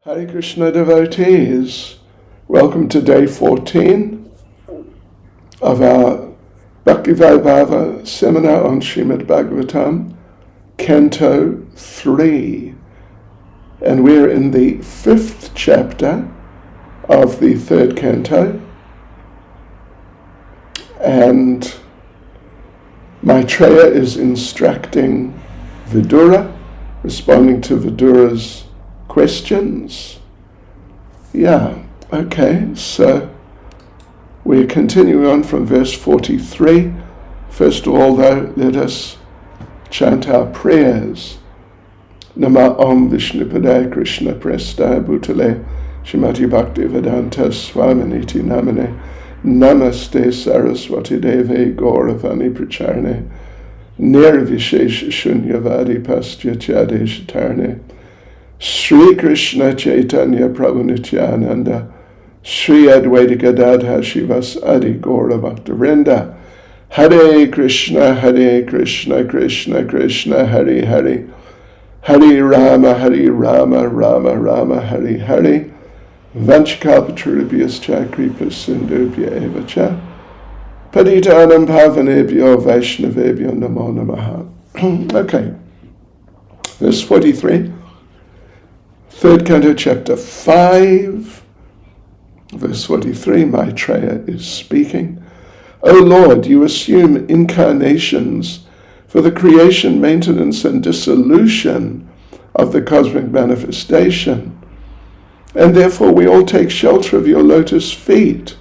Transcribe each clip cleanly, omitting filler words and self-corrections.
Hare Krishna devotees, welcome to day 14 of our Bhakti Vaibhava seminar on Srimad Bhagavatam, Canto 3. And we're in the 5th chapter of the 3rd canto. And Maitreya is instructing Vidura, responding to Vidura's questions. So we're continuing on from verse 43. First of all, though, let us chant our prayers. Nama Om Vishnupadaya Krishna Prestaya Bhutale Shrimati Bhakti Vedanta Swaminiti Namane Namaste Saraswati Deve Gauravani Pracharne Nirvishesha Shunyavadi Pastya Chadeshatarne Sri Krishna Chaitanya Prabhu Nityananda Sri Advaita Gadadha Shivas Adi Gaura Bhaktivinoda Hare Krishna Krishna Krishna Hare Hare Hare Rama Rama Rama Hare Hare Vanchakapatarubhyascha Kripa Sindhubhya Eva Cha Patitanam Pavanebhyo Vaishnavebhyo Namo Namaha. Okay, verse 43. 3rd Canto, Chapter 5, verse 43, Maitreya is speaking. O Lord, you assume incarnations for the creation, maintenance, and dissolution of the cosmic manifestation. And therefore we all take shelter of your lotus feet,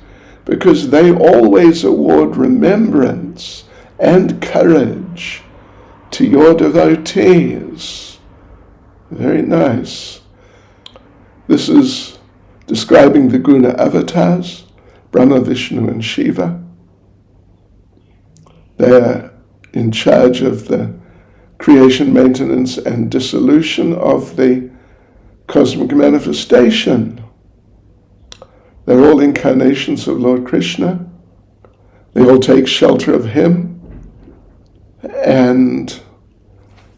because they always award remembrance and courage to your devotees. Very nice. This is describing the guna avatars, Brahma, Vishnu, and Shiva. They're in charge of the creation, maintenance, and dissolution of the cosmic manifestation. They're all incarnations of Lord Krishna. They all take shelter of him, and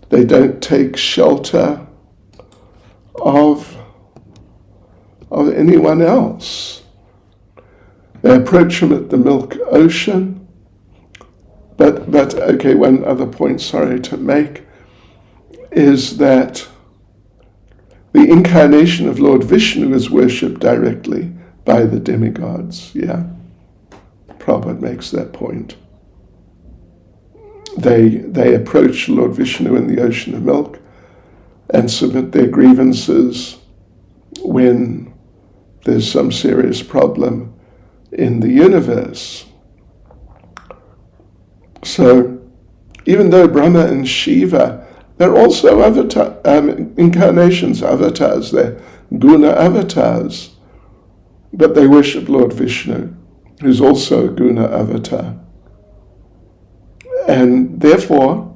they don't take shelter of anyone else. They approach him at the milk ocean. But one other point, to make, is that the incarnation of Lord Vishnu is worshipped directly by the demigods. Prabhupada makes that point. They approach Lord Vishnu in the ocean of milk and submit their grievances when there's some serious problem in the universe. So, even though Brahma and Shiva, they're also incarnations, avatars, they're guna avatars, but they worship Lord Vishnu, who's also a guna avatar. And therefore,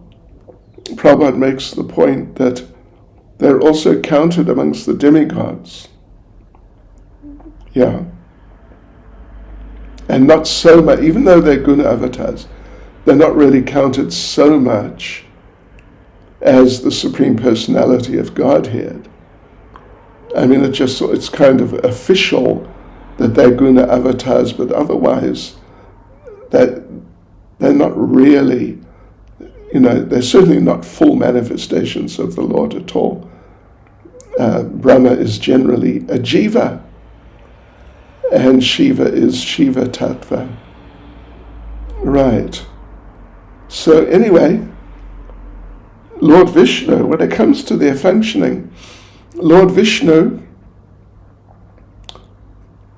Prabhupada makes the point that they're also counted amongst the demigods. And not so much, even though they're guna avatars, they're not really counted so much as the Supreme Personality of Godhead. I mean, it's kind of official that they're guna avatars, but otherwise they're not really, they're certainly not full manifestations of the Lord at all. Brahma is generally a jiva, and Shiva is Shiva Tattva. Right. So anyway, Lord Vishnu, when it comes to their functioning, Lord Vishnu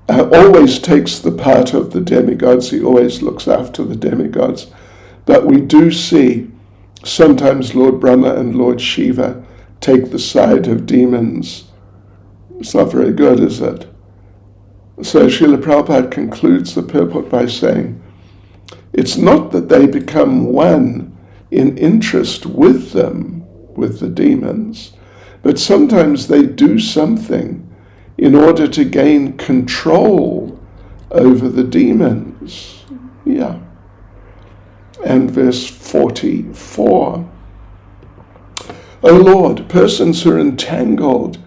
always takes the part of the demigods. He always looks after the demigods. But we do see sometimes Lord Brahma and Lord Shiva take the side of demons. It's not very good, is it? So Srila Prabhupada concludes the purport by saying, it's not that they become one in interest with them, with the demons, but sometimes they do something in order to gain control over the demons. And verse 44. O Lord, persons who are entangled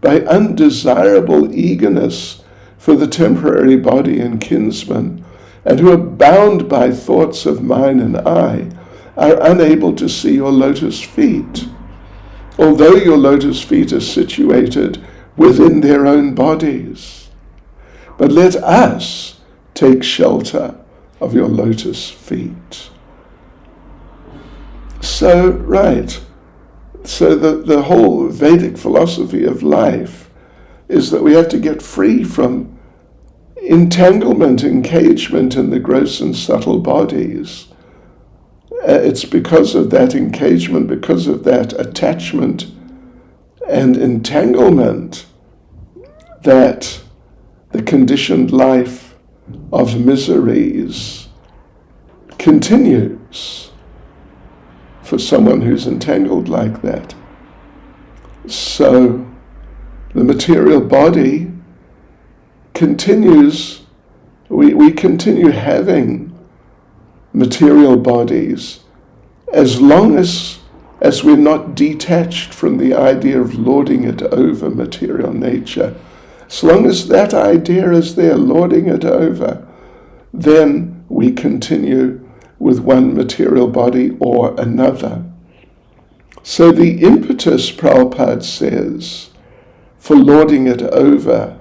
by undesirable eagerness for the temporary body and kinsman, and who are bound by thoughts of mine and I, are unable to see your lotus feet, although your lotus feet are situated within their own bodies. But let us take shelter of your lotus feet. So the whole Vedic philosophy of life is that we have to get free from entanglement, engagement in the gross and subtle bodies. It's because of that engagement, because of that attachment and entanglement, that the conditioned life of miseries continues for someone who's entangled like that. So the material body continues, we continue having material bodies as long as we're not detached from the idea of lording it over material nature. As long as that idea is there, lording it over, then we continue with one material body or another. So the impetus, Prabhupada says, for lording it over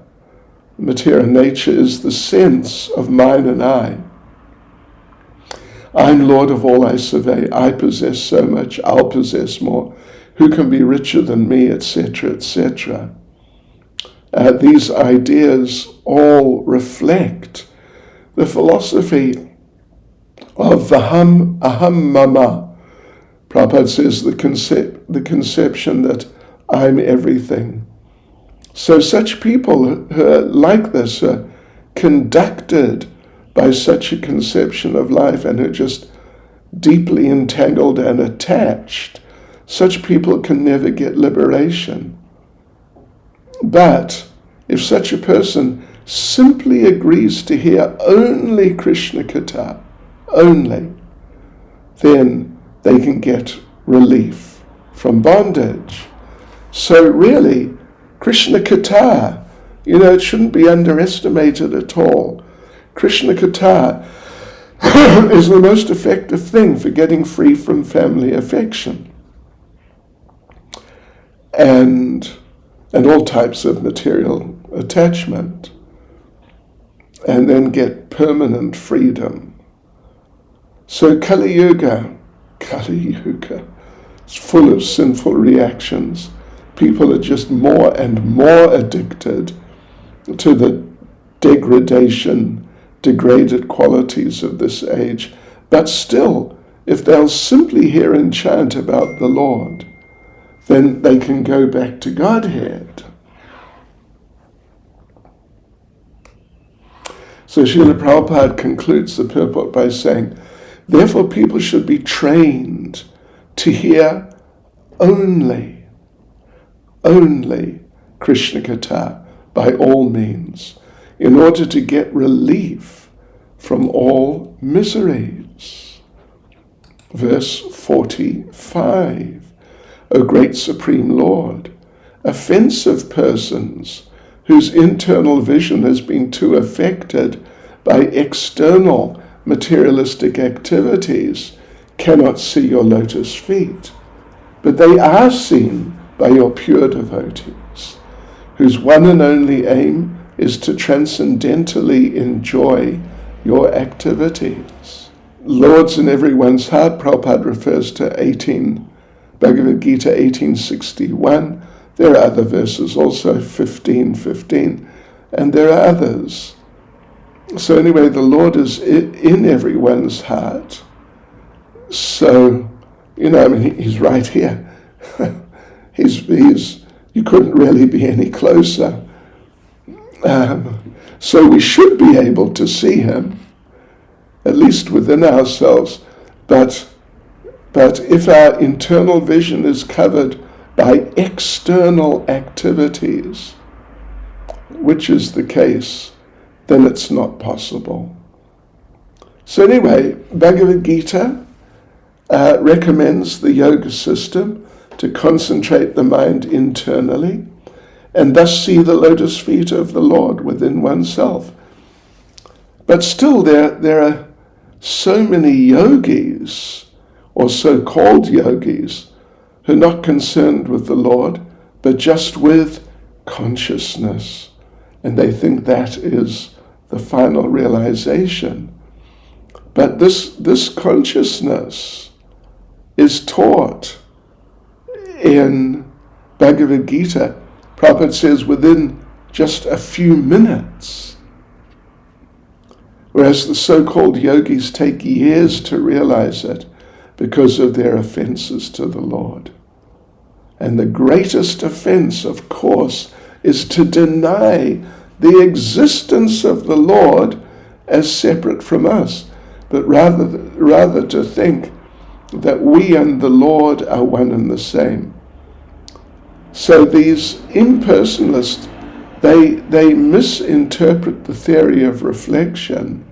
material nature is the sense of mine and I. I'm Lord of all I survey. I possess so much, I'll possess more. Who can be richer than me, etc., etc. These ideas all reflect the philosophy of the aham mama. Prabhupada says the conception that I'm everything. So such people who are like this are conducted by such a conception of life and are just deeply entangled and attached. Such people can never get liberation. But if such a person simply agrees to hear only Krishna Katha, only, then they can get relief from bondage. So really, Krishna Katha, it shouldn't be underestimated at all. Krishna Katha is the most effective thing for getting free from family affection and all types of material attachment, and then get permanent freedom. So Kali Yuga is full of sinful reactions. People are just more and more addicted to the degraded qualities of this age. But still, if they'll simply hear and chant about the Lord, then they can go back to Godhead. So Srila Prabhupada concludes the purport by saying, therefore people should be trained to hear only Krishna Katha by all means, in order to get relief from all miseries. Verse 45, O great Supreme Lord, offensive persons whose internal vision has been too affected by external materialistic activities cannot see your lotus feet, but they are seen by your pure devotees, whose one and only aim is to transcendentally enjoy your activities. Lords in everyone's heart, Prabhupada refers to Bhagavad Gita 1861. There are other verses also, 15:15, and there are others. So anyway, the Lord is in everyone's heart. So, he's right here. You couldn't really be any closer. So we should be able to see him, at least within ourselves. But if our internal vision is covered by external activities, which is the case, then it's not possible. So anyway, Bhagavad Gita recommends the yoga system to concentrate the mind internally and thus see the lotus feet of the Lord within oneself. But still there are so many yogis, or so-called yogis, who are not concerned with the Lord, but just with consciousness. And they think that is the final realization. But this consciousness is taught in Bhagavad Gita. Prabhupada says within just a few minutes. Whereas the so-called yogis take years to realize it because of their offenses to the Lord. And the greatest offense, of course, is to deny the existence of the Lord as separate from us, but rather to think that we and the Lord are one and the same. So these impersonalists, they misinterpret the theory of reflection.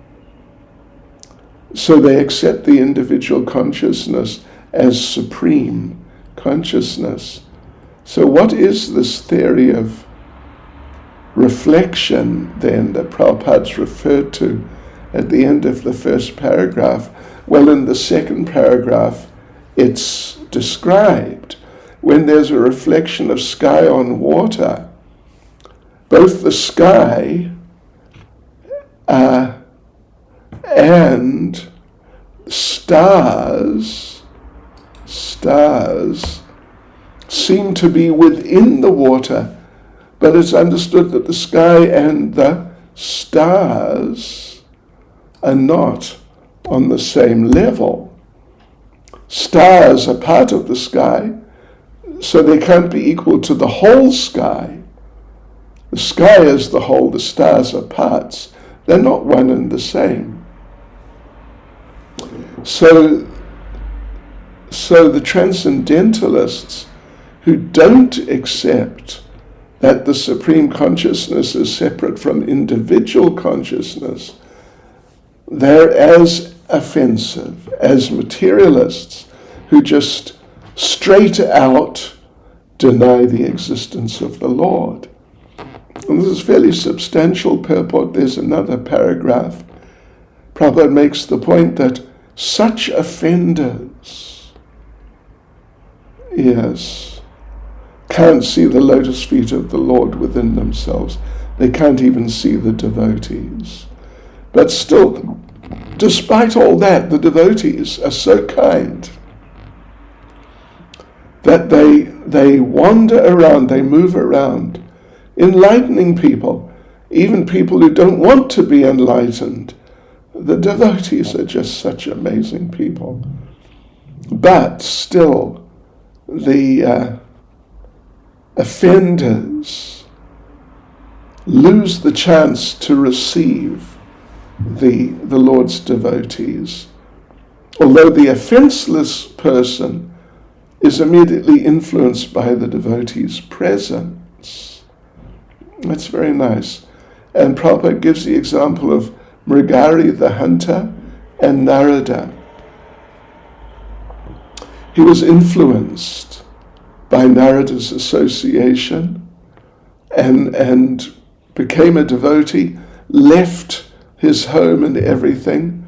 So they accept the individual consciousness as supreme consciousness. So what is this theory of reflection then that Prabhupada's referred to at the end of the first paragraph? Well, in the second paragraph, it's described. When there's a reflection of sky on water, both the sky and stars seem to be within the water, but it's understood that the sky and the stars are not on the same level. Stars are part of the sky, so they can't be equal to the whole sky. The sky is the whole, the stars are parts. They're not one and the same. So the transcendentalists who don't accept that the supreme consciousness is separate from individual consciousness, they're as offensive as materialists who just straight out deny the existence of the Lord. And this is fairly substantial purport. There's another paragraph. Prabhupada makes the point that such offenders, can't see the lotus feet of the Lord within themselves. They can't even see the devotees. But still, despite all that, the devotees are so kind that they wander around, they move around, enlightening people, even people who don't want to be enlightened. The devotees are just such amazing people. But still, the offenders lose the chance to receive the Lord's devotees, although the offenseless person is immediately influenced by the devotee's presence. That's very nice. And Prabhupada gives the example of Mrigari the hunter and Narada. He was influenced by Narada's association and became a devotee, left his home and everything.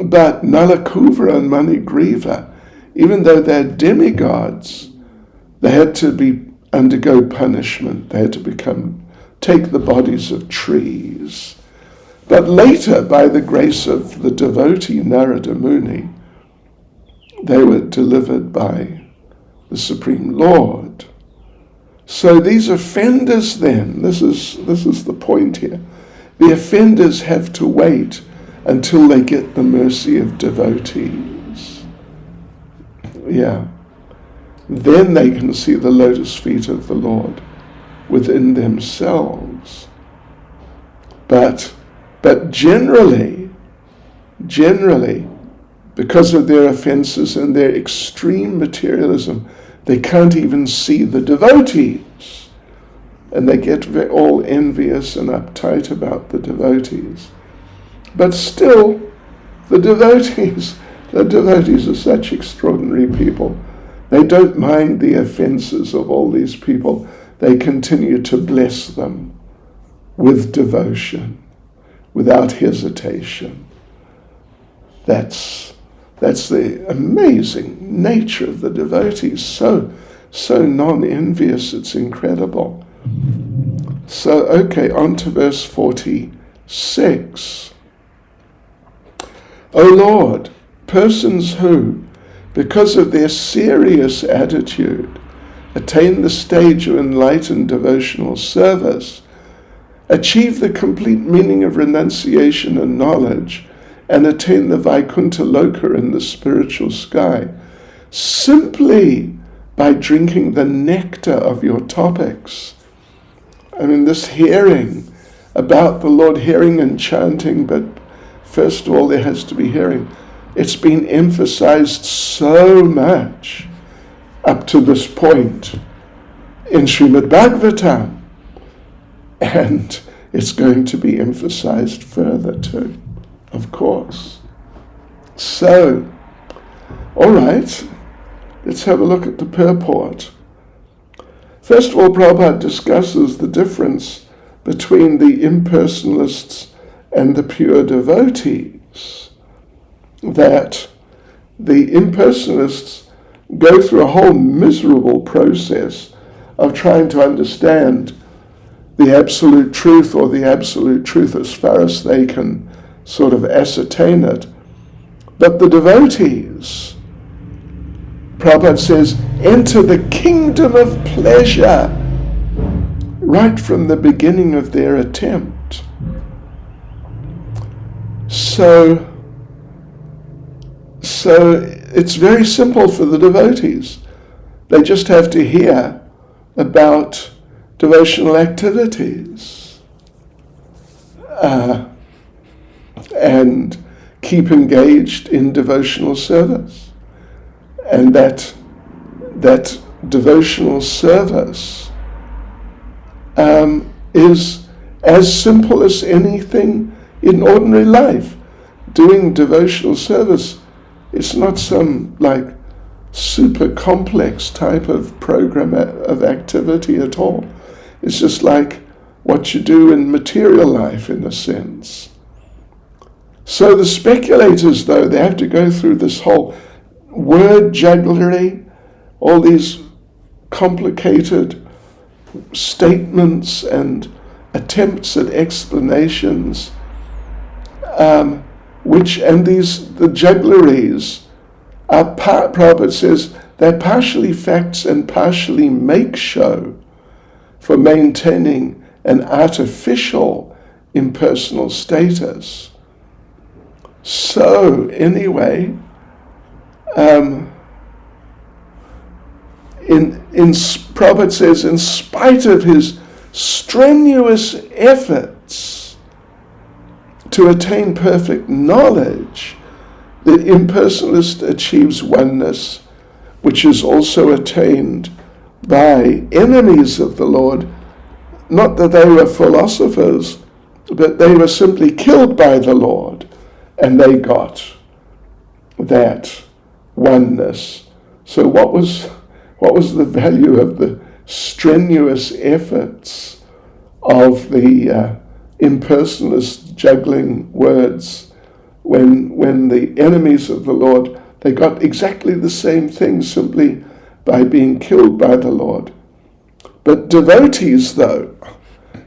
But Nalakuvara and Manigriva, even though they're demigods, they had to undergo punishment. They had to take the bodies of trees. But later, by the grace of the devotee Narada Muni, they were delivered by the Supreme Lord. So these offenders then, this is the point here, the offenders have to wait until they get the mercy of devotees. Then they can see the lotus feet of the Lord within themselves. But generally, because of their offenses and their extreme materialism, they can't even see the devotees. And they get all envious and uptight about the devotees. But still, the devotees are such extraordinary people. They don't mind the offenses of all these people they continue to bless them with devotion, without hesitation. That's the amazing nature of the devotees. So non-envious, it's incredible. So, okay, on to verse 46. O Lord, persons who, because of their serious attitude, attain the stage of enlightened devotional service, achieve the complete meaning of renunciation and knowledge, and attain the Vaikuntha Loka in the spiritual sky, simply by drinking the nectar of your topics. I mean, this hearing about the Lord, hearing and chanting, but first of all, there has to be hearing. It's been emphasized so much up to this point in Srimad Bhagavatam, and it's going to be emphasized further too, of course. So, all right, let's have a look at the purport. First of all, Prabhupada discusses the difference between the impersonalists and the pure devotees, that the impersonalists go through a whole miserable process of trying to understand the absolute truth, or the absolute truth as far as they can sort of ascertain it. But the devotees, Prabhupada says, enter the kingdom of pleasure right from the beginning of their attempt. So it's very simple for the devotees. They just have to hear about devotional activities and keep engaged in devotional service. And that devotional service is as simple as anything in ordinary life. Doing devotional service, it's not some like super complex type of program of activity at all. It's just like what you do in material life, in a sense. So the speculators, though, they have to go through this whole word jugglery, all these complicated statements and attempts at explanations, the juggleries are Prabhupada says, they're partially facts and partially make show for maintaining an artificial impersonal status. So anyway, Prabhupada says, in spite of his strenuous efforts to attain perfect knowledge, the impersonalist achieves oneness, which is also attained by enemies of the Lord. Not that they were philosophers, but they were simply killed by the Lord, and they got that oneness. So what was the value of the strenuous efforts of the impersonalists juggling words when the enemies of the Lord, they got exactly the same thing simply by being killed by the Lord? But devotees, though,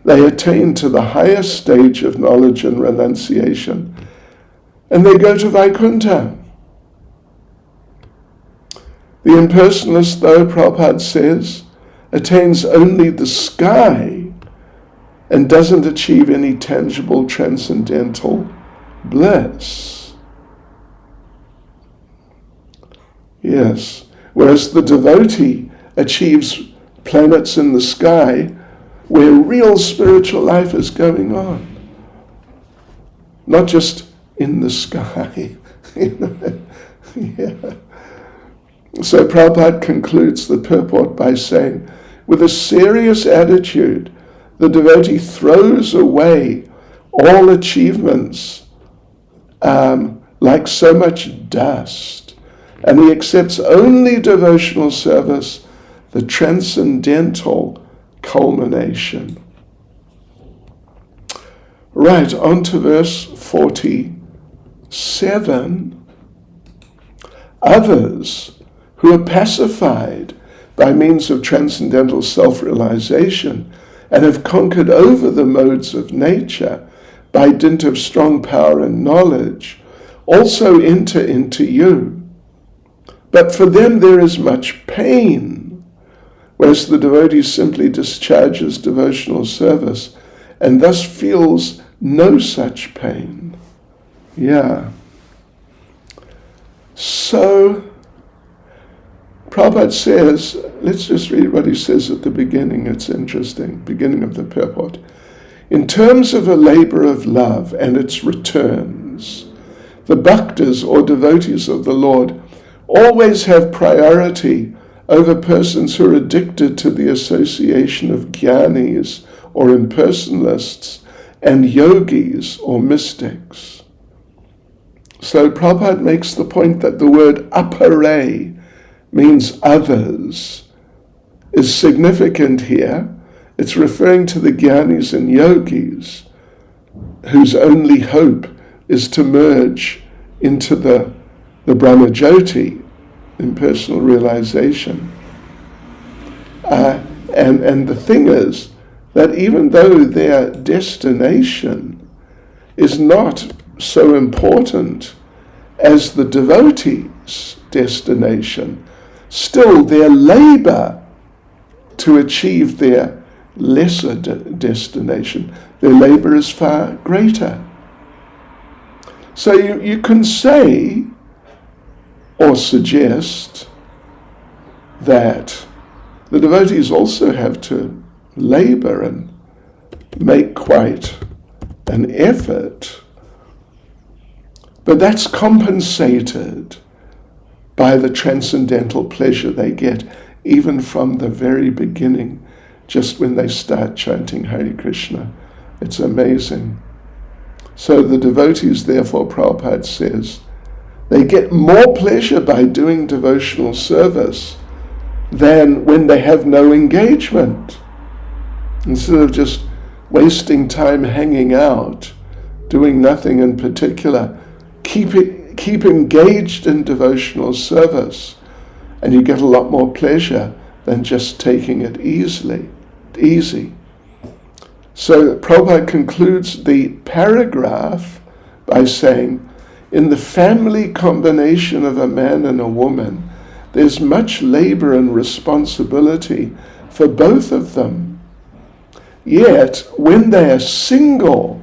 they attain to the highest stage of knowledge and renunciation, and they go to Vaikuntha. The impersonalist, though, Prabhupada says, attains only the sky and doesn't achieve any tangible transcendental bliss. Yes, whereas the devotee achieves planets in the sky where real spiritual life is going on. Not just in the sky. Yeah. So Prabhupada concludes the purport by saying, with a serious attitude, the devotee throws away all achievements like so much dust, and he accepts only devotional service, the transcendental culmination. Right, on to verse 47. Others who are pacified by means of transcendental self-realization and have conquered over the modes of nature by dint of strong power and knowledge, also enter into you. But for them there is much pain, whereas the devotee simply discharges devotional service and thus feels no such pain. Yeah. So, Prabhupada says, let's just read what he says at the beginning, it's interesting, beginning of the purport. In terms of a labor of love and its returns, the bhaktas or devotees of the Lord always have priority over persons who are addicted to the association of jnanis or impersonalists and yogis or mystics. So Prabhupada makes the point that the word apare means others is significant here. It's referring to the jnanis and yogis whose only hope is to merge into the Brahmajyoti, impersonal realization. And the thing is that even though their destination is not so important as the devotee's destination, still their labor to achieve their lesser destination, their labor is far greater. So you can say or suggest that the devotees also have to labor and make quite an effort, but that's compensated by the transcendental pleasure they get even from the very beginning, just when they start chanting Hare Krishna. It's amazing. So the devotees, therefore, Prabhupada says, they get more pleasure by doing devotional service than when they have no engagement. Instead of just wasting time hanging out, doing nothing in particular, keep engaged in devotional service, and you get a lot more pleasure than just taking it easy. So Prabhupada concludes the paragraph by saying, in the family combination of a man and a woman, there's much labor and responsibility for both of them. Yet, when they are single,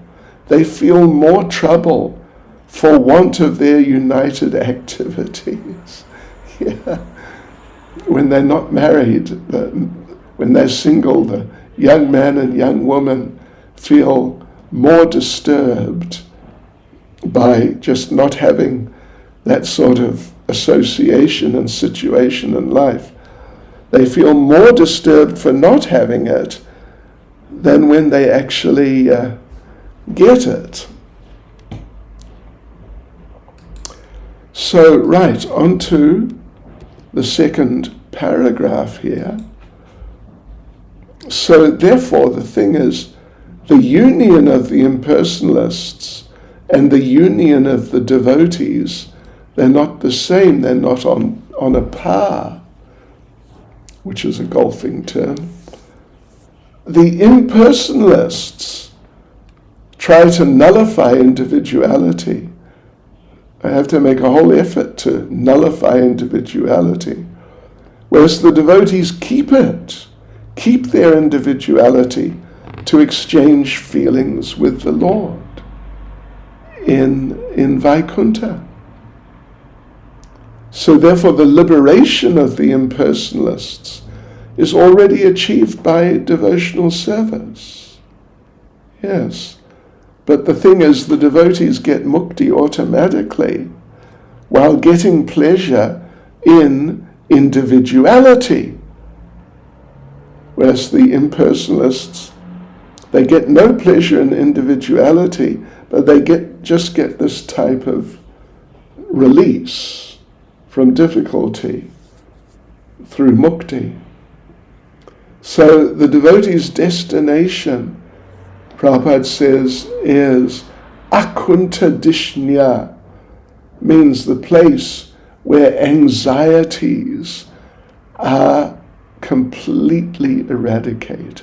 they feel more trouble for want of their united activities. Yeah. When they're not married, when they're single, the young man and young woman feel more disturbed by just not having that sort of association and situation in life. They feel more disturbed for not having it than when they actually get it. So, right, on to the second paragraph here. So, therefore, the thing is, the union of the impersonalists and the union of the devotees, they're not the same, they're not on a par, which is a golfing term. The impersonalists try to nullify individuality. I have to make a whole effort to nullify individuality, whereas the devotees keep their individuality to exchange feelings with the Lord in Vaikuntha. So therefore the liberation of the impersonalists is already achieved by devotional service. Yes. But the thing is, the devotees get mukti automatically while getting pleasure in individuality. Whereas the impersonalists, they get no pleasure in individuality, but they just get this type of release from difficulty through mukti. So the devotee's destination, Prabhupada says, is akuntadishnya, means the place where anxieties are completely eradicated.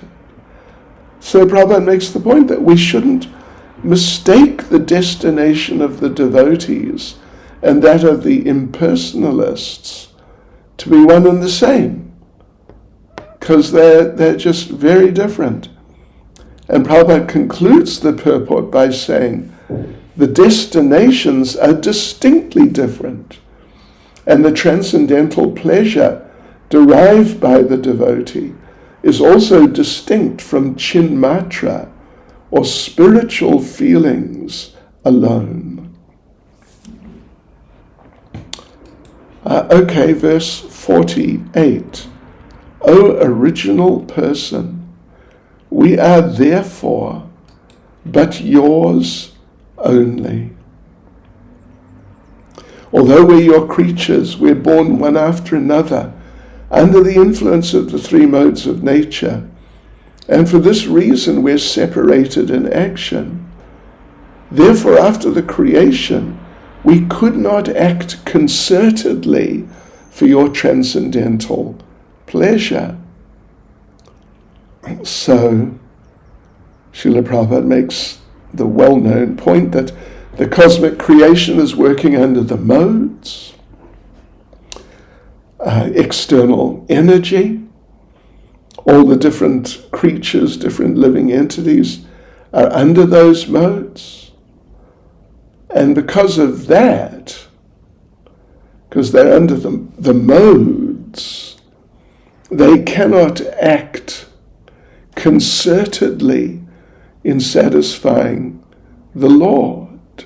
So Prabhupada makes the point that we shouldn't mistake the destination of the devotees and that of the impersonalists to be one and the same, because they're just very different. And Prabhupada concludes the purport by saying the destinations are distinctly different, and the transcendental pleasure derived by the devotee is also distinct from chinmatra, or spiritual feelings alone. Verse 48. O original person, we are therefore but yours only. Although we're your creatures, we're born one after another, under the influence of the three modes of nature, and for this reason we're separated in action. Therefore, after the creation, we could not act concertedly for your transcendental pleasure. So, Srila Prabhupada makes the well-known point that the cosmic creation is working under the modes, external energy. All the different creatures, different living entities are under those modes. And because of that, because they're under the modes, they cannot act concertedly in satisfying the Lord.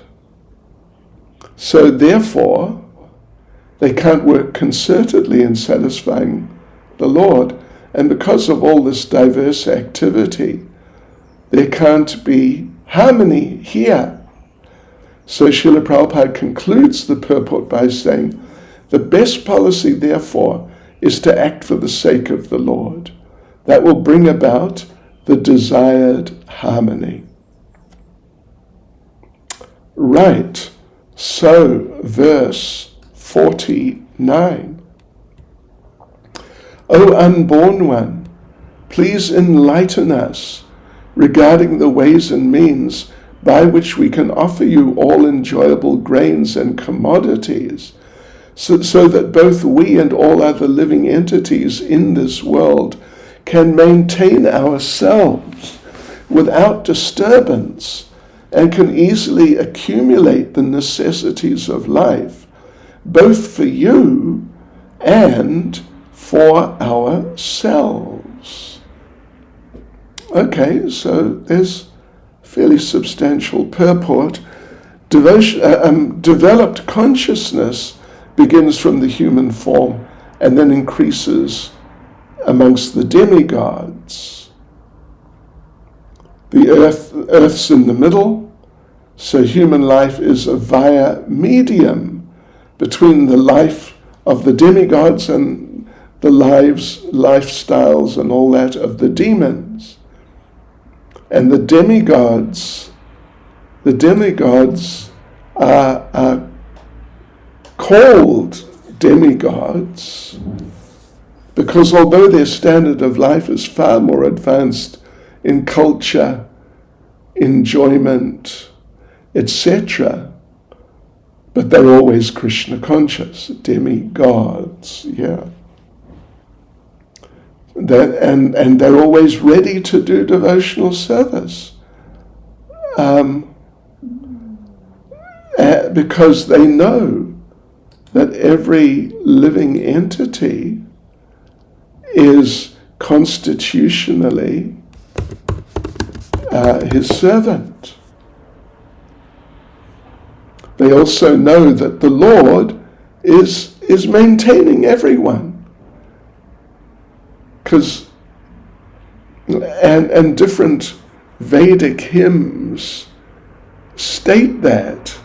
So therefore, they can't work concertedly in satisfying the Lord. And because of all this diverse activity, there can't be harmony here. So Srila Prabhupada concludes the purport by saying, the best policy, therefore, is to act for the sake of the Lord. That will bring about the desired harmony. Right. So, verse 49. O unborn one, please enlighten us regarding the ways and means by which we can offer you all enjoyable grains and commodities, so that both we and all other living entities in this world can maintain ourselves without disturbance and can easily accumulate the necessities of life, both for you and for ourselves. Okay, so there's fairly substantial purport. Developed consciousness begins from the human form and then increases amongst the demigods. The earth's in the middle, so human life is a via medium between the life of the demigods and the lifestyles and all that of the demons. And the demigods are called demigods because although their standard of life is far more advanced in culture, enjoyment, etc., but they're always Krishna conscious, demigods, yeah. And they're always ready to do devotional service because they know that every living entity is constitutionally his servant. They also know that the Lord is maintaining everyone. And different Vedic hymns state that,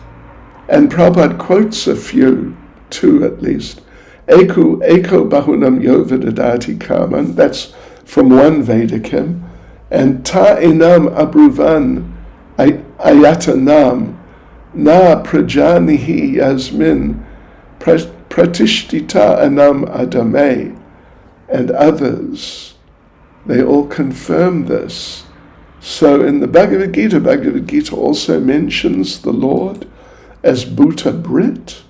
and Prabhupada quotes a few, two at least. Eko bahunam yo vidadati kaman, that's from one Vedakim, and ta enam abruvan ayatanam na prajanihi yasmin pratishtita anam adame, and others, they all confirm this. So in the Bhagavad Gita also mentions the Lord as Bhuta Brit,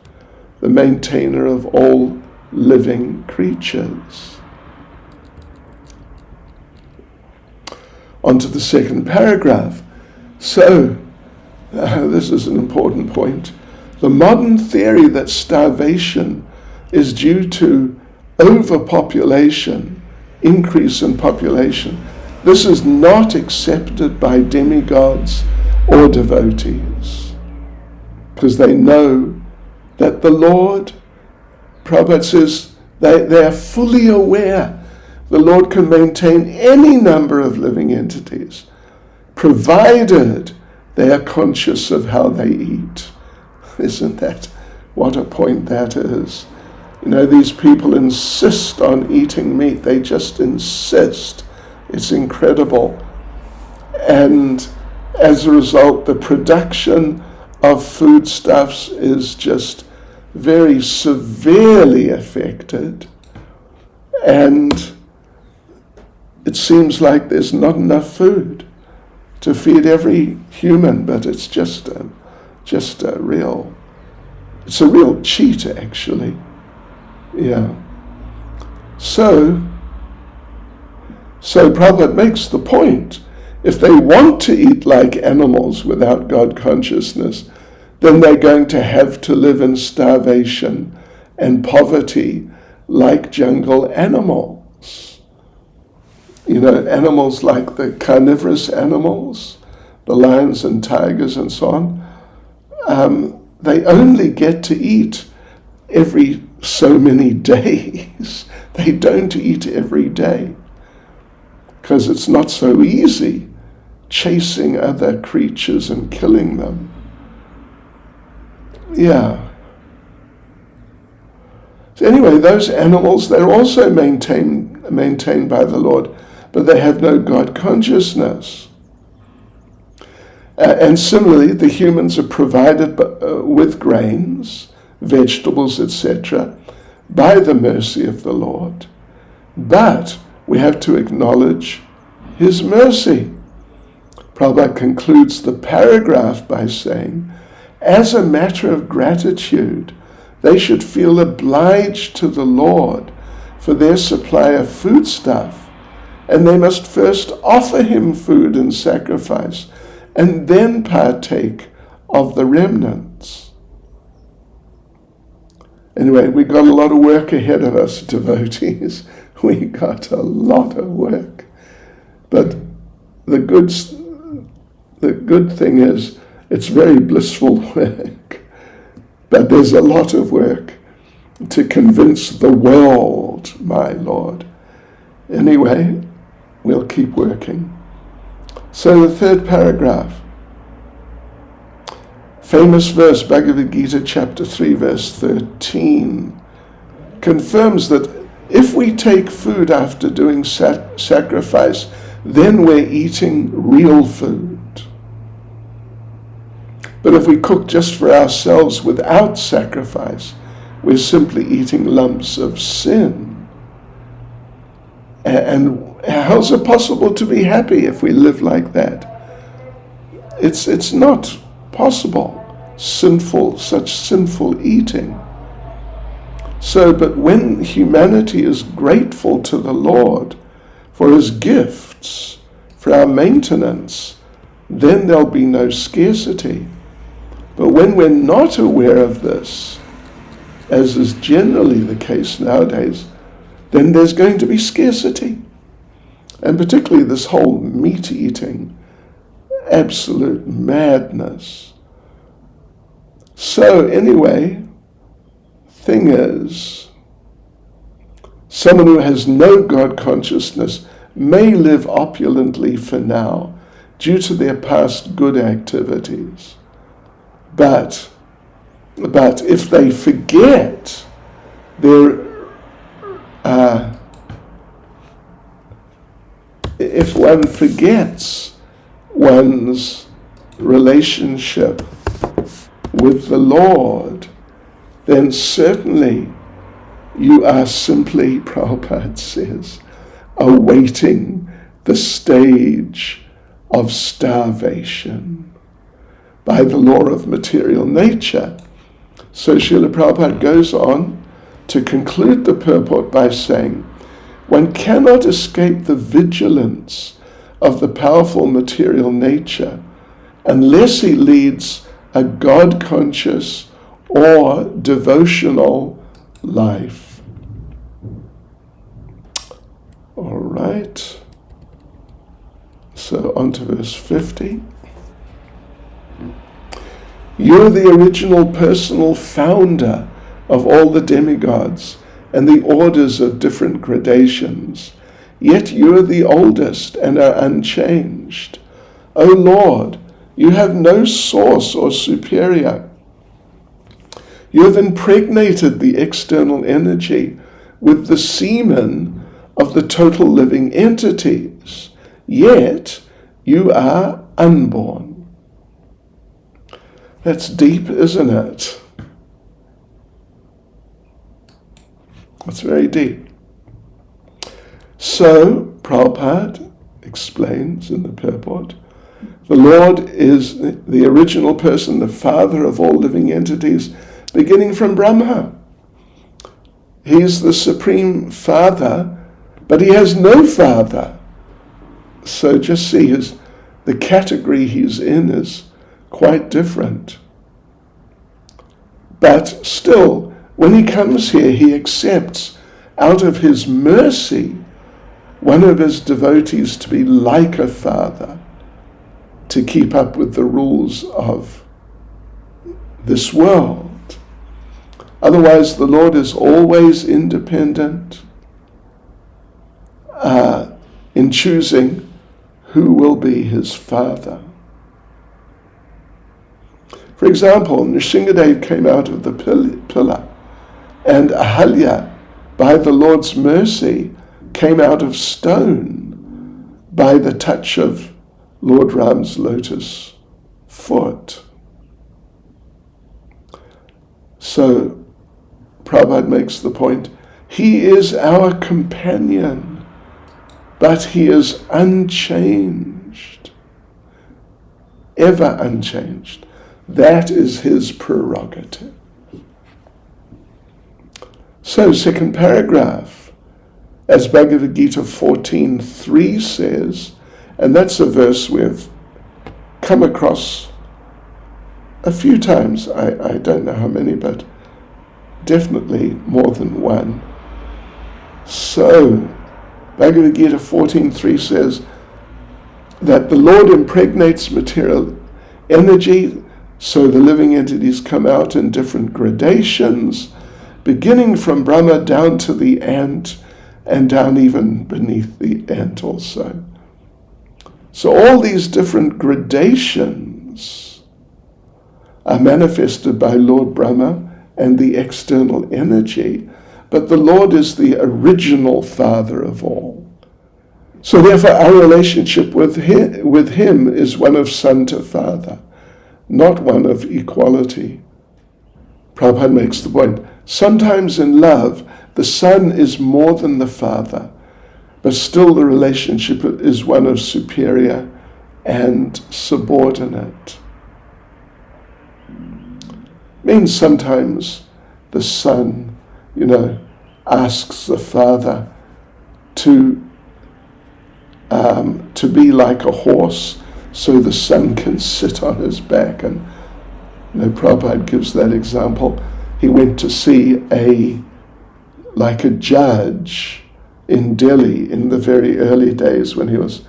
the maintainer of all living creatures. On to the second paragraph. So, this is an important point. The modern theory that starvation is due to overpopulation, increase in population, this is not accepted by demigods or devotees, because they know that the Lord, Prabhupada says, they are fully aware the Lord can maintain any number of living entities, provided they are conscious of how they eat. Isn't that what a point that is? You know, these people insist on eating meat. They just insist. It's incredible. And as a result, the production of foodstuffs is just very severely affected. And it seems like there's not enough food to feed every human, but it's it's a real cheat, actually. Yeah. So Prabhupada makes the point, if they want to eat like animals without God consciousness, then they're going to have to live in starvation and poverty like jungle animals. You know, animals like the carnivorous animals, the lions and tigers and so on, they only get to eat every so many days. They don't eat every day, because it's not so easy chasing other creatures and killing them. Yeah. So anyway, those animals, they're also maintained by the Lord, but they have no God consciousness. And similarly, the humans are provided with grains, vegetables, etc., by the mercy of the Lord. But we have to acknowledge His mercy. Prabhupada concludes the paragraph by saying, as a matter of gratitude, they should feel obliged to the Lord for their supply of foodstuff, and they must first offer Him food and sacrifice, and then partake of the remnants. Anyway, we got a lot of work ahead of us, devotees. We got a lot of work. But the good thing is, it's very blissful work. But there's a lot of work to convince the world, my Lord. Anyway, we'll keep working. So the third paragraph. Famous verse, Bhagavad Gita chapter 3, verse 13, confirms that if we take food after doing sacrifice, then we're eating real food. But if we cook just for ourselves without sacrifice, we're simply eating lumps of sin. And how's it possible to be happy if we live like that? It's not possible. Such sinful eating. So, but when humanity is grateful to the Lord for His gifts, for our maintenance, then there'll be no scarcity. But when we're not aware of this, as is generally the case nowadays, then there's going to be scarcity. And particularly this whole meat eating, absolute madness. So anyway, thing is, someone who has no God consciousness may live opulently for now due to their past good activities. But if they forget their if one forgets one's relationship with the Lord, then certainly you are simply, Prabhupada says, awaiting the stage of starvation by the law of material nature. So Srila Prabhupada goes on to conclude the purport by saying, one cannot escape the vigilance of the powerful material nature unless he leads a God-conscious or devotional life. All right. So on to verse 50. You're the original personal founder of all the demigods and the orders of different gradations, yet you're the oldest and are unchanged. O Lord, you have no source or superior. You have impregnated the external energy with the semen of the total living entities, yet you are unborn. That's deep, isn't it? That's very deep. So, Prabhupada explains in the purport, the Lord is the original person, the father of all living entities, beginning from Brahma. He's the supreme father, but he has no father. So just see the category he's in is quite different. But still, when he comes here, he accepts out of his mercy one of his devotees to be like a father, to keep up with the rules of this world. Otherwise, the Lord is always independent in choosing who will be his father. For example, Nrsingadev came out of the pillar, and Ahalya, by the Lord's mercy, came out of stone by the touch of Lord Ram's lotus foot. So, Prabhupada makes the point, he is our companion, but he is unchanged, ever unchanged. That is his prerogative. So, second paragraph, as Bhagavad Gita 14.3 says, and that's a verse we've come across a few times, I don't know how many, but definitely more than one. So, Bhagavad Gita 14.3 says that the Lord impregnates material energy, so the living entities come out in different gradations, beginning from Brahma down to the ant, and down even beneath the ant also. So all these different gradations are manifested by Lord Brahma and the external energy, but the Lord is the original father of all. So therefore our relationship with him is one of son to father, not one of equality. Prabhupada makes the point, sometimes in love, the son is more than the father, but still the relationship is one of superior and subordinate. Means sometimes the son, asks the father to be like a horse, so the son can sit on his back. And Prabhupada gives that example. He went to see a judge in Delhi in the very early days when he was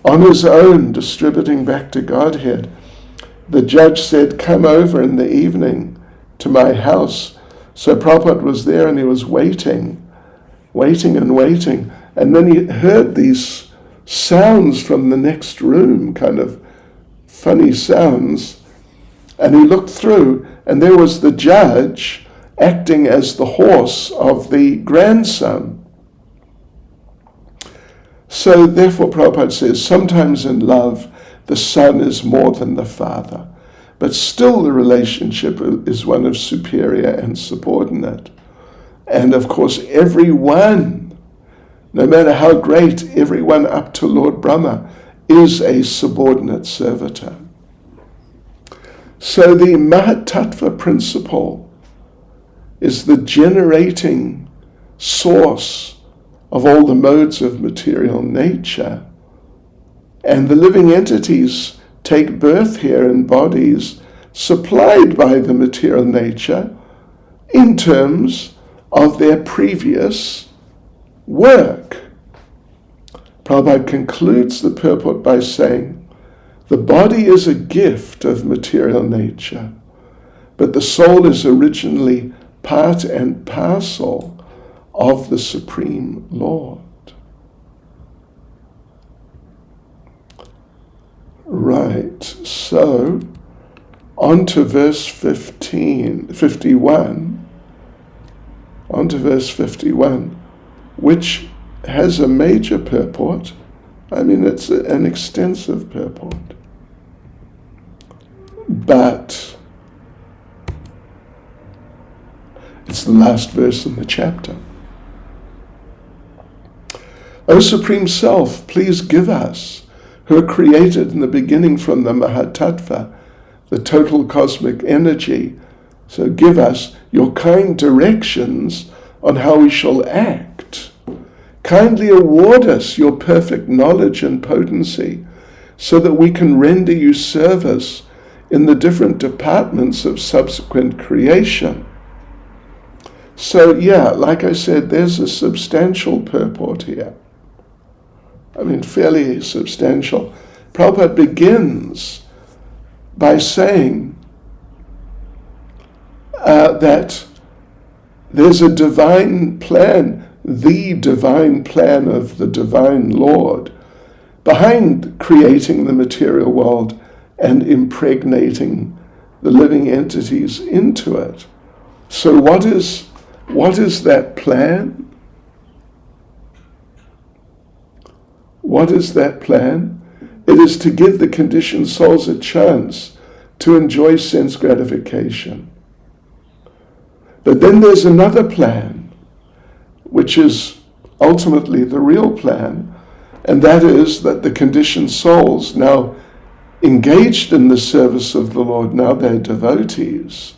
on his own distributing back to Godhead. The judge said, come over in the evening to my house. So Prabhupada was there and he was waiting. And then he heard these sounds from the next room, kind of funny sounds. And he looked through, and there was the judge acting as the horse of the grandson. So therefore Prabhupada says, sometimes in love, the son is more than the father, but still the relationship is one of superior and subordinate. And of course, everyone, no matter how great, everyone up to Lord Brahma is a subordinate servitor. So the Mahatattva principle is the generating source of all the modes of material nature. And the living entities take birth here in bodies supplied by the material nature in terms of their previous work. Prabhupada concludes the purport by saying, the body is a gift of material nature, but the soul is originally part and parcel of the Supreme Lord. Right, so on to verse 51, which has a major purport. I mean, it's an extensive purport. But it's the last verse in the chapter. O Supreme Self, please give us, who are created in the beginning from the Mahatattva, the total cosmic energy. So give us your kind directions on how we shall act. Kindly award us your perfect knowledge and potency so that we can render you service in the different departments of subsequent creation. So yeah, like I said, there's a substantial purport here. I mean, fairly substantial. Prabhupada begins by saying that there's a divine plan, the divine plan of the divine Lord, behind creating the material world and impregnating the living entities into it. So what is that plan? What is that plan? It is to give the conditioned souls a chance to enjoy sense gratification. But then there's another plan, which is ultimately the real plan, and that is that the conditioned souls, now engaged in the service of the Lord, now they're devotees,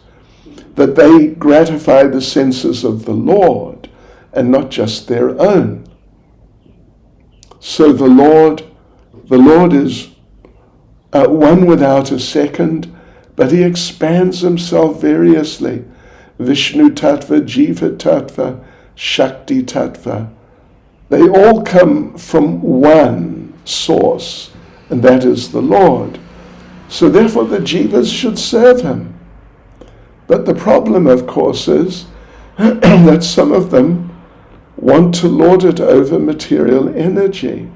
that they gratify the senses of the Lord and not just their own. So the Lord is one without a second, but he expands himself variously. Vishnu Tattva, Jiva Tattva, Shakti Tattva. They all come from one source, and that is the Lord. So therefore the Jivas should serve him. But the problem, of course, is that some of them want to lord it over material energy,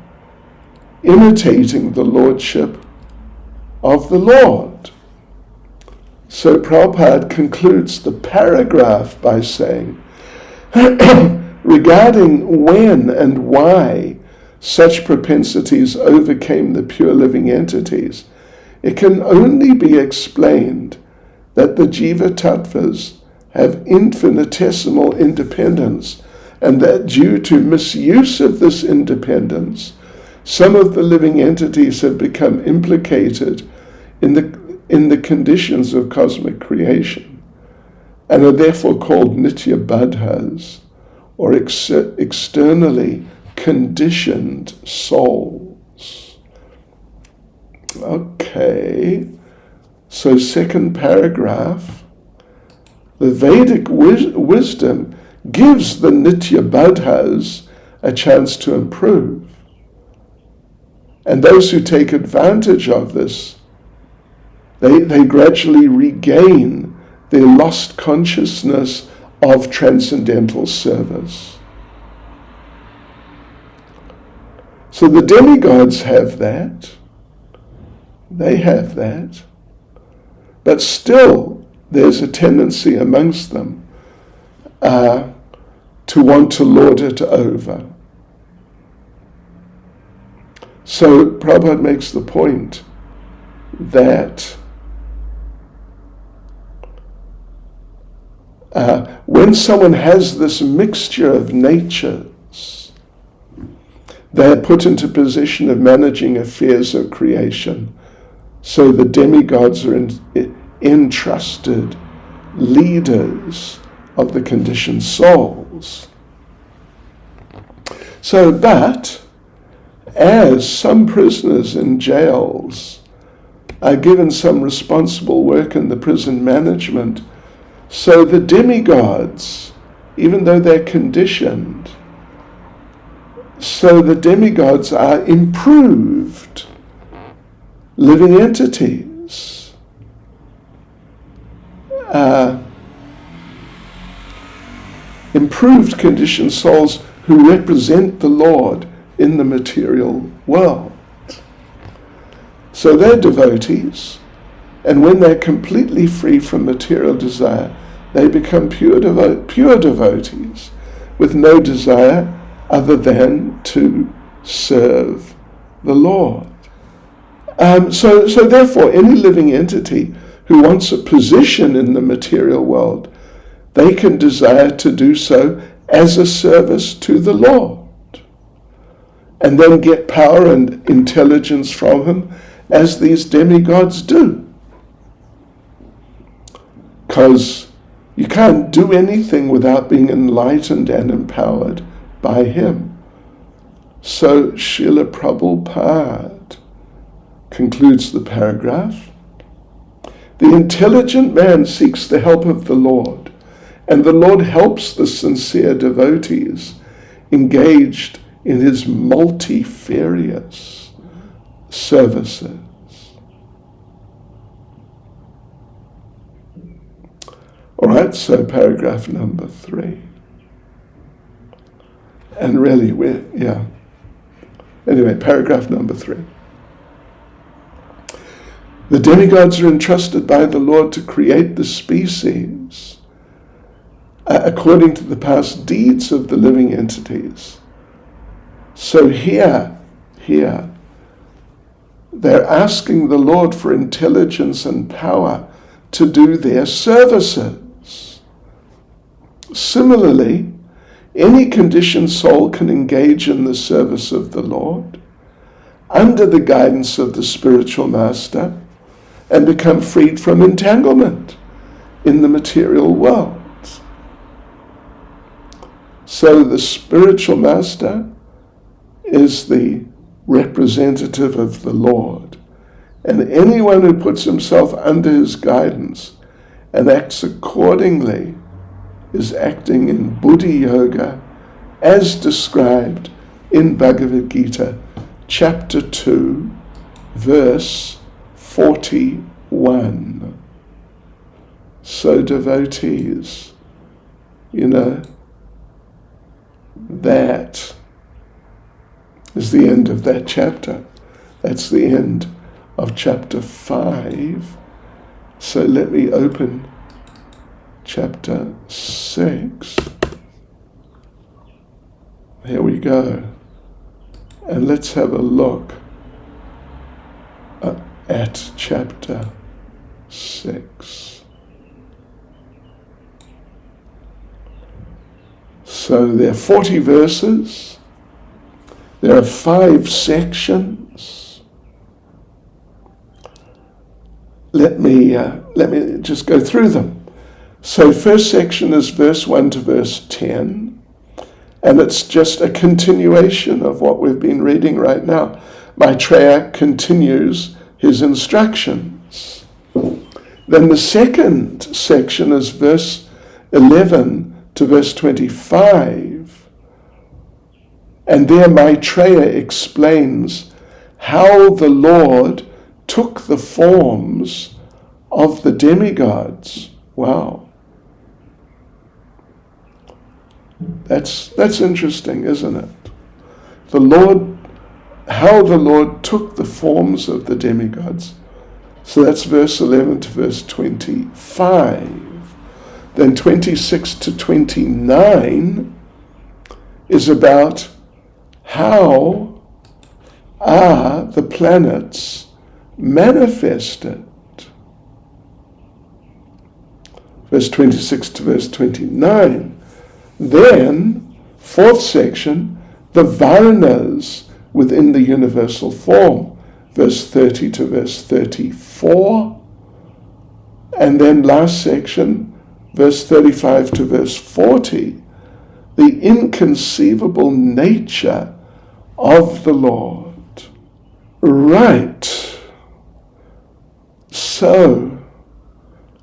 imitating the lordship of the Lord. So Prabhupada concludes the paragraph by saying, regarding when and why such propensities overcame the pure living entities, it can only be explained that the Jiva Tattvas have infinitesimal independence, and that due to misuse of this independence, some of the living entities have become implicated in the conditions of cosmic creation, and are therefore called Nitya Baddhas, or externally conditioned souls. Okay, so second paragraph, the Vedic wisdom gives the Nitya Baddhas a chance to improve. And those who take advantage of this, they gradually regain their lost consciousness of transcendental service. So the demigods have that. They have that. But still, there's a tendency amongst them to want to lord it over. So Prabhupada makes the point that when someone has this mixture of natures, they're put into position of managing affairs of creation. So the demigods are entrusted leaders of the conditioned souls. So, but as some prisoners in jails are given some responsible work in the prison management, so the demigods, even though they're conditioned, so the demigods are improved living entities. Improved conditioned souls who represent the Lord in the material world. So they're devotees, and when they're completely free from material desire, they become pure devotees with no desire other than to serve the Lord. So therefore, any living entity who wants a position in the material world, they can desire to do so as a service to the Lord, and then get power and intelligence from him as these demigods do. Because you can't do anything without being enlightened and empowered by him. So Srila Prabhupada concludes the paragraph. The intelligent man seeks the help of the Lord, and the Lord helps the sincere devotees engaged in his multifarious services. All right, so paragraph number 3. And really, Anyway, paragraph number 3. The demigods are entrusted by the Lord to create the species according to the past deeds of the living entities. So here, they're asking the Lord for intelligence and power to do their services. Similarly, any conditioned soul can engage in the service of the Lord under the guidance of the spiritual master and become freed from entanglement in the material world. So the spiritual master is the representative of the Lord, and anyone who puts himself under his guidance and acts accordingly is acting in Buddhi Yoga as described in Bhagavad Gita, chapter 2, verse 41. So devotees, that is the end of that chapter. That's the end of chapter 5. So let me open chapter 6. Here we go. And let's have a look at chapter 6. So there are 40 verses. There are 5 sections. Let me just go through them. So first section is verse 1 to verse 10, and it's just a continuation of what we've been reading right now. Maitreya continues his instructions. Then the second section is verse 11 to verse 25, and there Maitreya explains how the Lord took the forms of the demigods. Wow. That's interesting, isn't it? How the Lord took the forms of the demigods. So that's verse 11 to verse 25. Then 26 to 29 is about how are the planets manifested. Verse 26 to verse 29. Then, fourth section, the Varnas within the universal form. Verse 30 to verse 34. And then last section, verse 35 to verse 40. The inconceivable nature of the Lord. Right. So,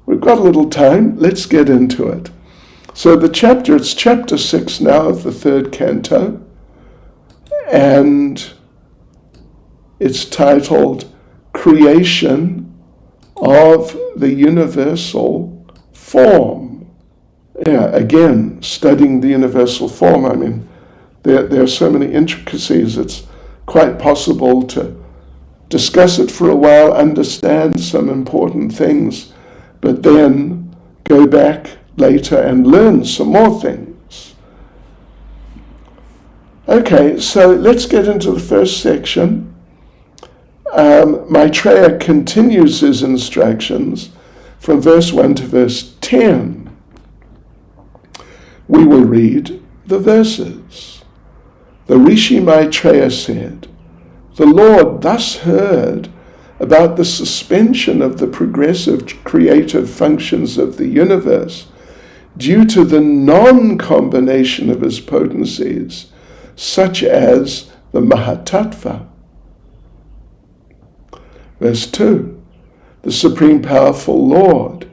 we've got a little time. Let's get into it. So it's chapter 6 now of the third canto, and it's titled Creation of the Universal Form. Yeah, again, studying the universal form. I mean, there are so many intricacies. It's quite possible to discuss it for a while, understand some important things, but then go back later and learn some more things. Okay, so let's get into the first section. Maitreya continues his instructions from verse 1 to verse 10. We will read the verses. The Rishi Maitreya said, "The Lord thus heard about the suspension of the progressive creative functions of the universe due to the non-combination of his potencies, such as the Mahatattva." Verse 2, the Supreme Powerful Lord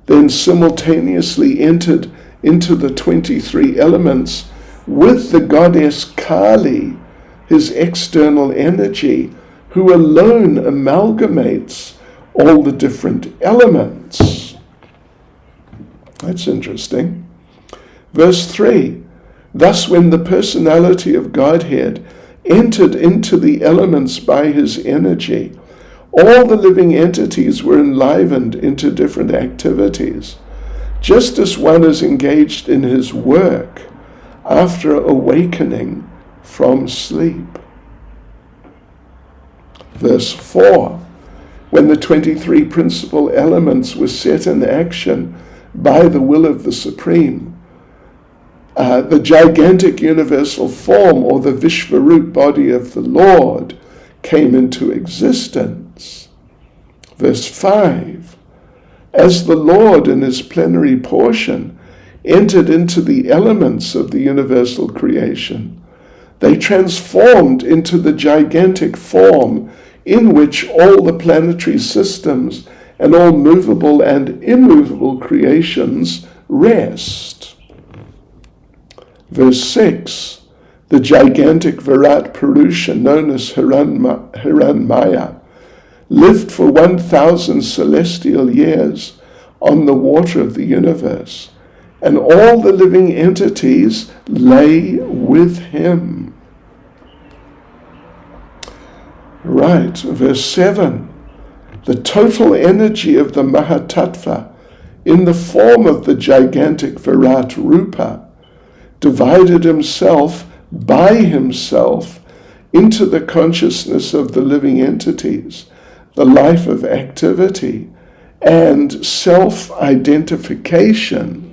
then simultaneously entered into the 23 elements with the goddess Kali, his external energy, who alone amalgamates all the different elements. That's interesting. Verse 3, thus when the personality of Godhead entered into the elements by his energy, all the living entities were enlivened into different activities, just as one is engaged in his work after awakening from sleep. Verse 4, when the 23 principal elements were set in action by the will of the Supreme, the gigantic universal form, or the Vishvarup body of the Lord, came into existence. Verse 5, as the Lord in his plenary portion entered into the elements of the universal creation, they transformed into the gigantic form in which all the planetary systems and all movable and immovable creations rest. Verse 6, the gigantic Virat Purusha, known as Hiranmaya, lived for 1,000 celestial years on the water of the universe, and all the living entities lay with him. Right, verse 7, the total energy of the Mahatattva in the form of the gigantic Virat Rupa divided himself by himself into the consciousness of the living entities, the life of activity, and self-identification,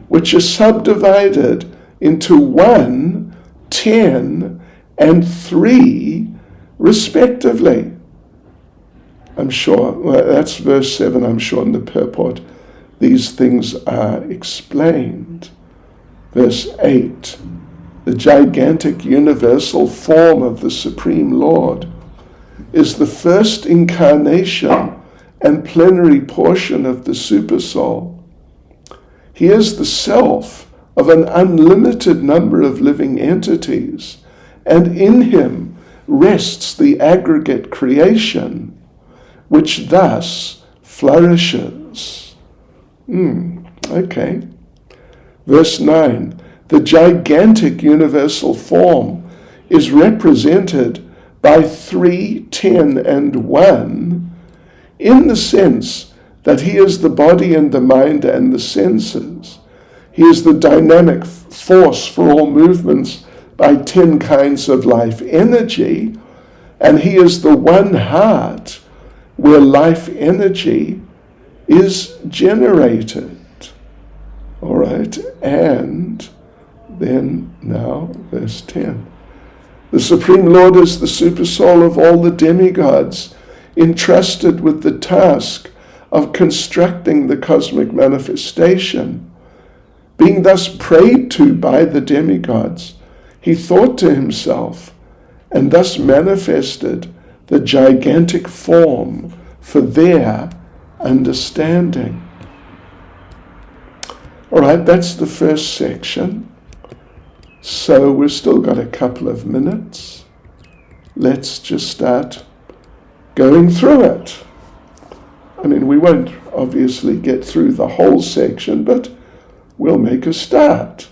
which is subdivided into 1, 10, and 3, respectively. I'm sure, well, that's verse 7, I'm sure in the purport these things are explained. Verse 8, the gigantic universal form of the Supreme Lord is the first incarnation and plenary portion of the Supersoul. He is the self of an unlimited number of living entities, and in him rests the aggregate creation, which thus flourishes. Okay. Verse 9, the gigantic universal form is represented by 3, 10, and 1 in the sense that he is the body and the mind and the senses. He is the dynamic force for all movements by 10 kinds of life energy, And he is the one heart where life energy is generated. All right, and then now verse 10. The Supreme Lord is the supersoul of all the demigods, entrusted with the task of constructing the cosmic manifestation. Being thus prayed to by the demigods, he thought to himself, and thus manifested the gigantic form for their understanding. All right, that's the first section. So we've still got a couple of minutes. Let's just start going through it. I mean, we won't obviously get through the whole section, but we'll make a start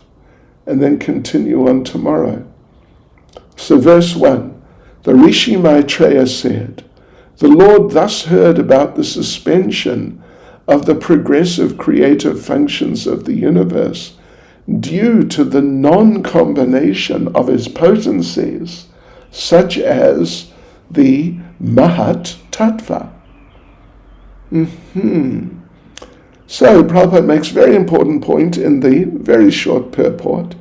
and then continue on tomorrow. So verse 1, the Rishi Maitreya said, the Lord thus heard about the suspension of the progressive creative functions of the universe due to the non-combination of his potencies, such as the Mahat Tattva. So Prabhupada makes a very important point in the very short purport.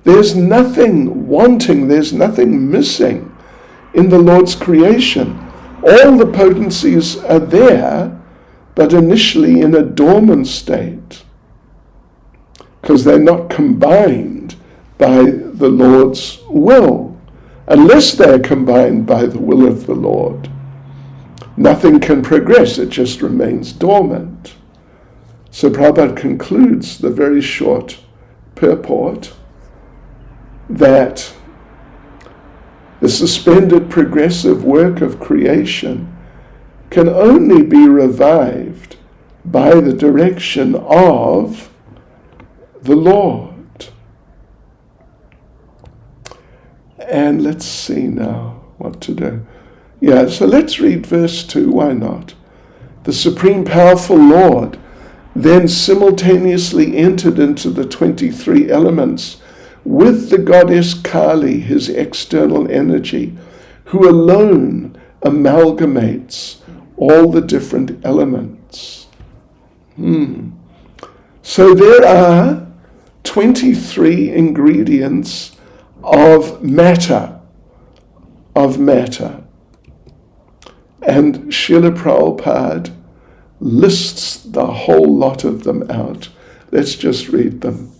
There's nothing wanting, there's nothing missing in the Lord's creation. All the potencies are there, but initially in a dormant state, because they're not combined by the Lord's will. Unless they're combined by the will of the Lord, nothing can progress, it just remains dormant. So Prabhupada concludes the very short purport that the suspended progressive work of creation can only be revived by the direction of the Lord. And let's see now what to do. Yeah, so let's read verse 2, why not? The Supreme Powerful Lord then simultaneously entered into the 23 elements with the goddess Kali, his external energy, who alone amalgamates all the different elements. So there are 23 ingredients of matter. And Srila Prabhupada lists the whole lot of them out. Let's just read them.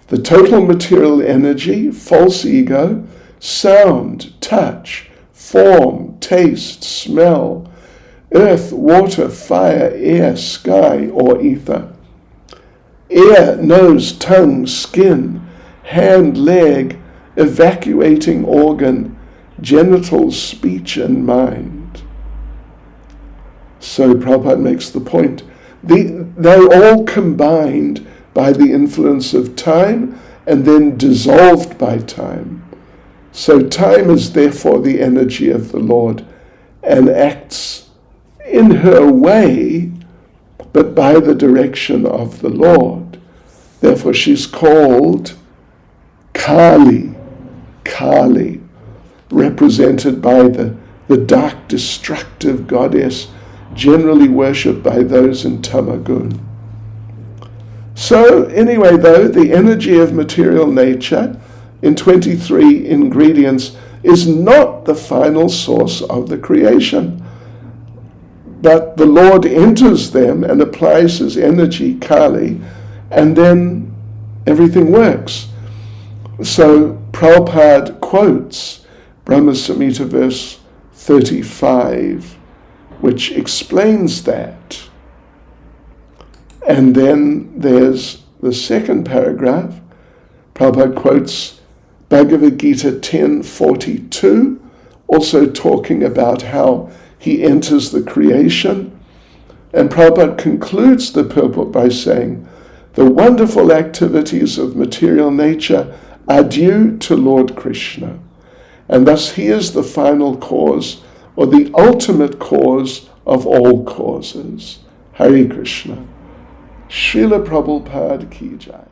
The total material energy, false ego, sound, touch, form, taste, smell, earth, water, fire, air, sky, or ether. Ear, nose, tongue, skin, hand, leg, evacuating organ, genitals, speech, and mind. So Prabhupada makes the point. They're all combined by the influence of time and then dissolved by time. So time is therefore the energy of the Lord and acts in her way, but by the direction of the Lord. Therefore she's called Kali, represented by the dark destructive goddess generally worshipped by those in Tamagun. So anyway, though, the energy of material nature in 23 ingredients is not the final source of the creation, but the Lord enters them and applies his energy, Kali, and then everything works. So Prabhupada quotes Brahma Samhita verse 35, which explains that. And then there's the second paragraph. Prabhupada quotes Bhagavad Gita 10:42, also talking about how he enters the creation. And Prabhupada concludes the purport by saying, the wonderful activities of material nature are due to Lord Krishna, and thus he is the final cause, or the ultimate cause of all causes. Hare Krishna. Srila Prabhupada Ki Jai.